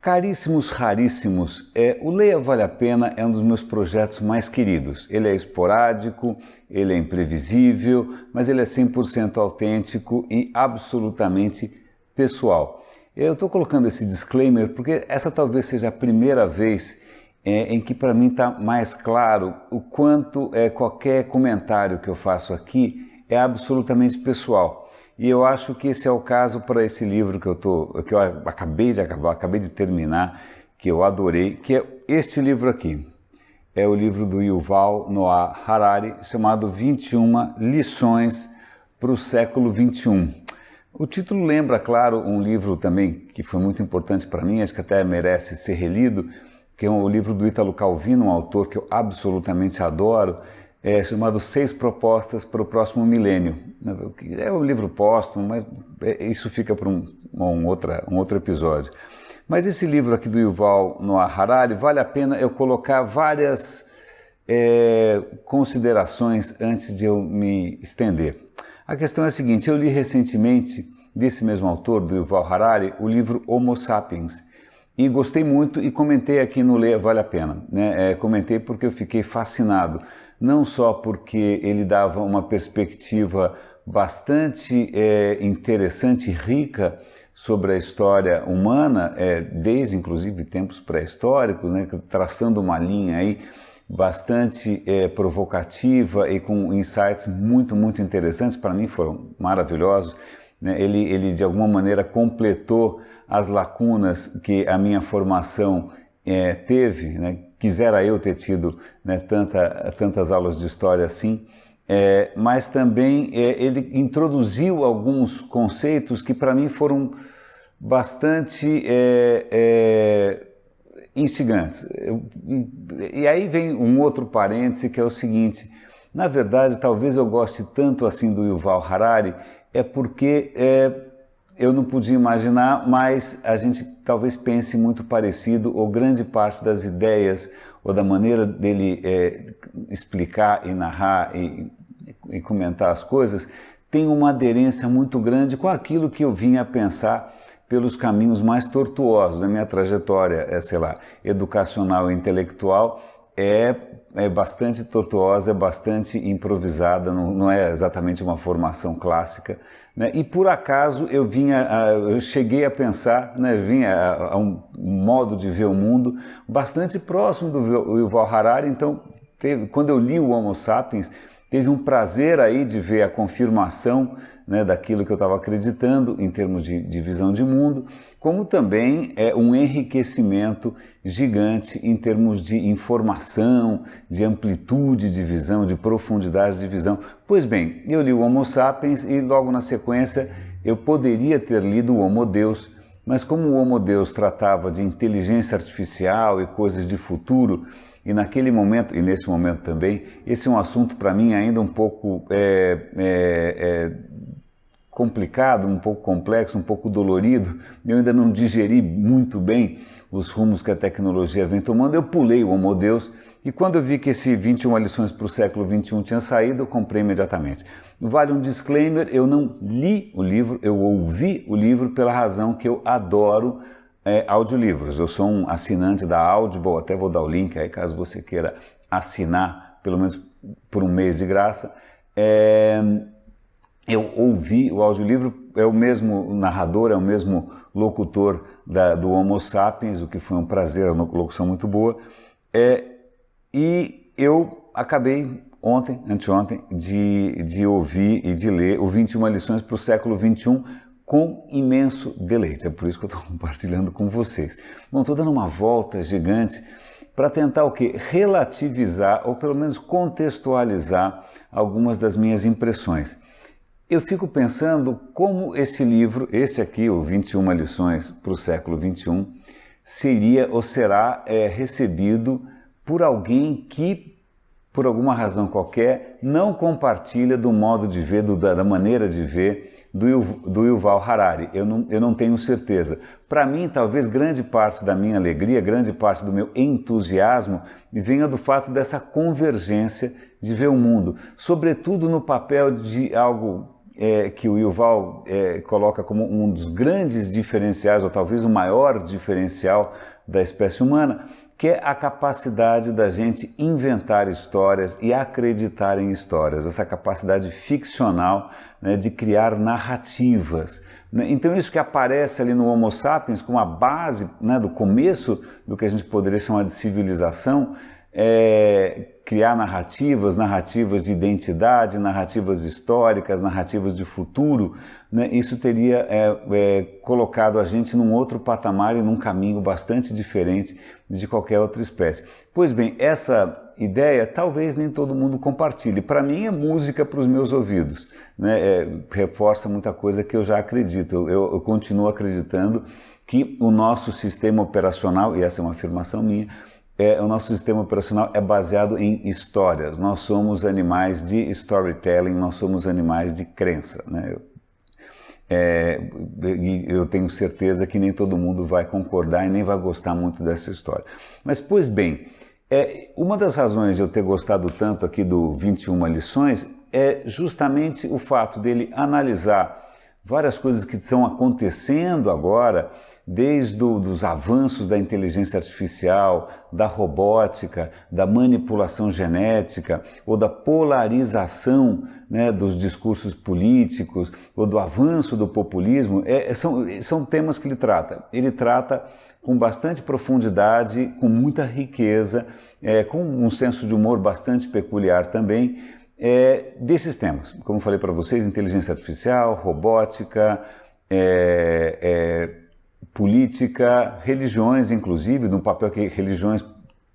Caríssimos, raríssimos, o Leia Vale a Pena é um dos meus projetos mais queridos. Ele é esporádico, ele é imprevisível, mas ele é 100% autêntico e absolutamente pessoal. Eu estou colocando esse disclaimer porque essa talvez seja a primeira vez em que para mim está mais claro o quanto qualquer comentário que eu faço aqui é absolutamente pessoal. E eu acho que esse é o caso para esse livro que eu acabei de terminar, que eu adorei, que é este livro aqui. É o livro do Yuval Noah Harari, chamado 21 Lições para o Século XXI. O título lembra, claro, um livro também que foi muito importante para mim, acho que até merece ser relido, que é o livro do Ítalo Calvino, um autor que eu absolutamente adoro, chamado 6 Propostas para o Próximo Milênio. É um livro póstumo, mas isso fica para um outro episódio. Mas esse livro aqui do Yuval Noah Harari, vale a pena eu colocar várias considerações antes de eu me estender. A questão é a seguinte: eu li recentemente, desse mesmo autor, do Yuval Harari, o livro Homo Sapiens, e gostei muito e comentei aqui no Leia Vale a Pena. Comentei porque eu fiquei fascinado, não só porque ele dava uma perspectiva bastante interessante e rica sobre a história humana, desde inclusive tempos pré-históricos, traçando uma linha aí bastante provocativa e com insights muito, muito interessantes, para mim foram maravilhosos. Ele de alguma maneira completou as lacunas que a minha formação teve, quisera eu ter tido tantas aulas de história assim, mas também ele introduziu alguns conceitos que para mim foram bastante instigantes. E aí vem um outro parêntese, que é o seguinte: na verdade, talvez eu goste tanto assim do Yuval Harari, porque eu não podia imaginar, mas a gente talvez pense muito parecido, ou grande parte das ideias, ou da maneira dele explicar e narrar e comentar as coisas, tem uma aderência muito grande com aquilo que eu vinha a pensar pelos caminhos mais tortuosos da minha trajetória, educacional e intelectual. É bastante tortuosa, é bastante improvisada, não é exatamente uma formação clássica, E por acaso eu cheguei a pensar, vinha a um modo de ver o mundo bastante próximo do Yuval Harari. Então, quando eu li o Homo Sapiens, teve um prazer aí de ver a confirmação daquilo que eu estava acreditando em termos de visão de mundo, como também um enriquecimento gigante em termos de informação, de amplitude de visão, de profundidade de visão. Pois bem, eu li o Homo Sapiens e logo na sequência eu poderia ter lido o Homo Deus, mas como o Homo Deus tratava de inteligência artificial e coisas de futuro, e naquele momento, e nesse momento também, esse é um assunto para mim ainda um pouco complicado, um pouco complexo, um pouco dolorido. Eu ainda não digeri muito bem os rumos que a tecnologia vem tomando. Eu pulei o Homo Deus e quando eu vi que esse 21 lições para o século XXI tinha saído, eu comprei imediatamente. Vale um disclaimer: eu não li o livro, eu ouvi o livro pela razão que eu adoro audiolivros. Eu sou um assinante da Audible, até vou dar o link aí caso você queira assinar, pelo menos por um mês de graça. Eu ouvi o audiolivro, é o mesmo narrador, é o mesmo locutor do Homo Sapiens, o que foi um prazer, uma locução muito boa. E eu acabei anteontem, de ouvir e de ler o 21 lições para o século XXI com imenso deleite. É por isso que eu estou compartilhando com vocês. Bom, estou dando uma volta gigante para tentar o quê? Relativizar, ou pelo menos contextualizar algumas das minhas impressões. Eu fico pensando como esse livro, esse aqui, o 21 lições para o século XXI, seria ou será recebido por alguém que, por alguma razão qualquer, não compartilha do modo de ver, da maneira de ver do Yuval Harari. Eu não tenho certeza. Para mim, talvez grande parte da minha alegria, grande parte do meu entusiasmo venha do fato dessa convergência de ver o mundo, sobretudo no papel de algo que o Yuval coloca como um dos grandes diferenciais, ou talvez o maior diferencial da espécie humana, que é a capacidade da gente inventar histórias e acreditar em histórias, essa capacidade ficcional, né, de criar narrativas. Então isso que aparece ali no Homo sapiens como a base, né, do começo do que a gente poderia chamar de civilização, criar narrativas de identidade, narrativas históricas, narrativas de futuro, né? Isso teria colocado a gente num outro patamar e num caminho bastante diferente de qualquer outra espécie. Pois bem, essa ideia talvez nem todo mundo compartilhe. Para mim é música para os meus ouvidos, né? Reforça muita coisa que eu já acredito. Eu continuo acreditando que o nosso sistema operacional, e essa é uma afirmação minha, o nosso sistema operacional é baseado em histórias. Nós somos animais de storytelling, nós somos animais de crença, né? E eu tenho certeza que nem todo mundo vai concordar e nem vai gostar muito dessa história. Mas, pois bem, uma das razões de eu ter gostado tanto aqui do 21 lições é justamente o fato dele analisar várias coisas que estão acontecendo agora, desde os avanços da inteligência artificial, da robótica, da manipulação genética ou da polarização, né, dos discursos políticos ou do avanço do populismo. São temas que ele trata. Ele trata com bastante profundidade, com muita riqueza, com um senso de humor bastante peculiar também, desses temas. Como falei para vocês, inteligência artificial, robótica, política, religiões, inclusive, no papel que religiões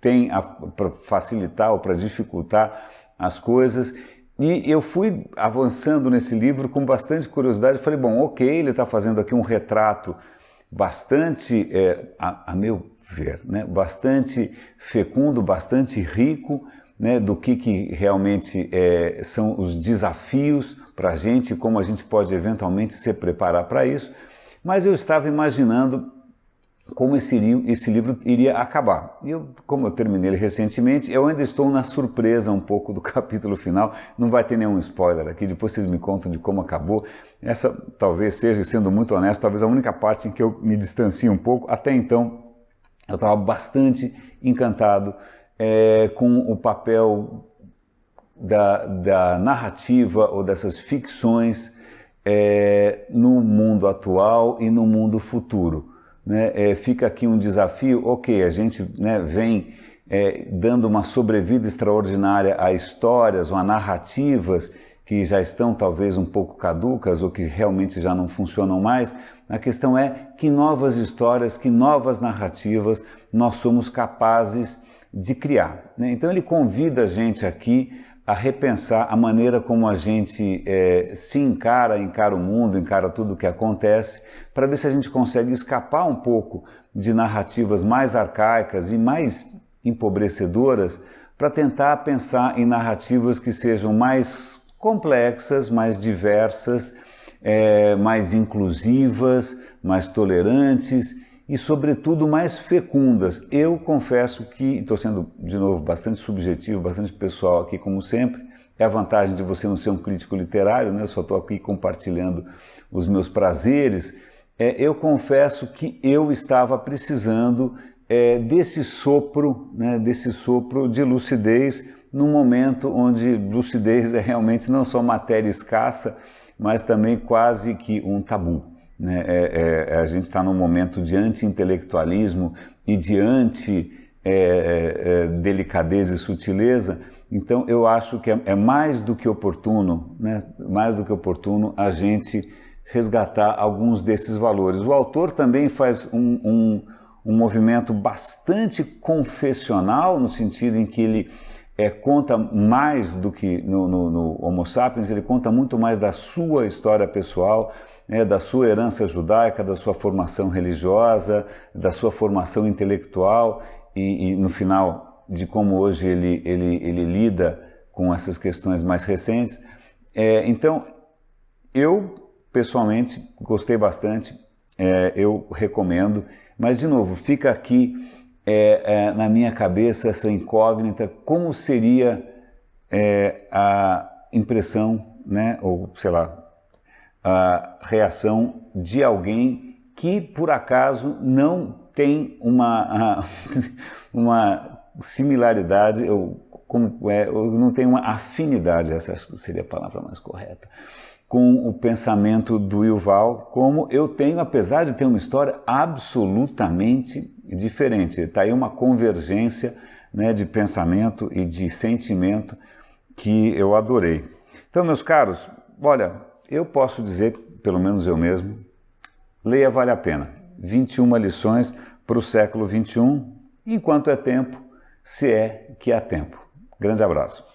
têm para facilitar ou para dificultar as coisas. E eu fui avançando nesse livro com bastante curiosidade. Falei, bom, ok, ele está fazendo aqui um retrato bastante, a meu ver, né, bastante fecundo, bastante rico, né, do que realmente são os desafios para a gente, como a gente pode eventualmente se preparar para isso. Mas eu estava imaginando como esse livro iria acabar. E como eu terminei ele recentemente, eu ainda estou na surpresa um pouco do capítulo final. Não vai ter nenhum spoiler aqui, depois vocês me contam de como acabou. Essa talvez seja, sendo muito honesto, talvez a única parte em que eu me distancio um pouco. Até então, eu estava bastante encantado com o papel da narrativa ou dessas ficções no mundo atual e no mundo futuro, né? Fica aqui um desafio, ok, a gente, né, vem dando uma sobrevida extraordinária a histórias ou a narrativas que já estão talvez um pouco caducas ou que realmente já não funcionam mais. A questão é que novas histórias, que novas narrativas nós somos capazes de criar, né? Então ele convida a gente aqui a repensar a maneira como a gente se encara o mundo, encara tudo o que acontece, para ver se a gente consegue escapar um pouco de narrativas mais arcaicas e mais empobrecedoras, para tentar pensar em narrativas que sejam mais complexas, mais diversas, mais inclusivas, mais tolerantes e, sobretudo, mais fecundas. Eu confesso que, estou sendo, de novo, bastante subjetivo, bastante pessoal aqui, como sempre. É a vantagem de você não ser um crítico literário, né? Eu só estou aqui compartilhando os meus prazeres. Eu confesso que eu estava precisando desse sopro, né? Desse sopro de lucidez, num momento onde lucidez é realmente não só matéria escassa, mas também quase que um tabu. Né? A gente está num momento de anti-intelectualismo e de anti-delicadeza e sutileza. Então eu acho que é mais do que oportuno, né? Mais do que oportuno a gente resgatar alguns desses valores. O autor também faz um movimento bastante confessional, no sentido em que ele conta mais do que no Homo sapiens, ele conta muito mais da sua história pessoal, da sua herança judaica, da sua formação religiosa, da sua formação intelectual e no final, de como hoje ele lida com essas questões mais recentes. Então, eu pessoalmente gostei bastante, eu recomendo, mas de novo, fica aqui na minha cabeça essa incógnita, como seria a impressão, né, ou sei lá, a reação de alguém que, por acaso, não tem uma similaridade, ou não tem uma afinidade, essa acho que seria a palavra mais correta, com o pensamento do Yuval, como eu tenho, apesar de ter uma história absolutamente diferente. Está aí uma convergência, né, de pensamento e de sentimento que eu adorei. Então, meus caros, olha, eu posso dizer, pelo menos eu mesmo, leia, vale a pena. 21 lições para o século XXI, enquanto é tempo, se é que há tempo. Grande abraço.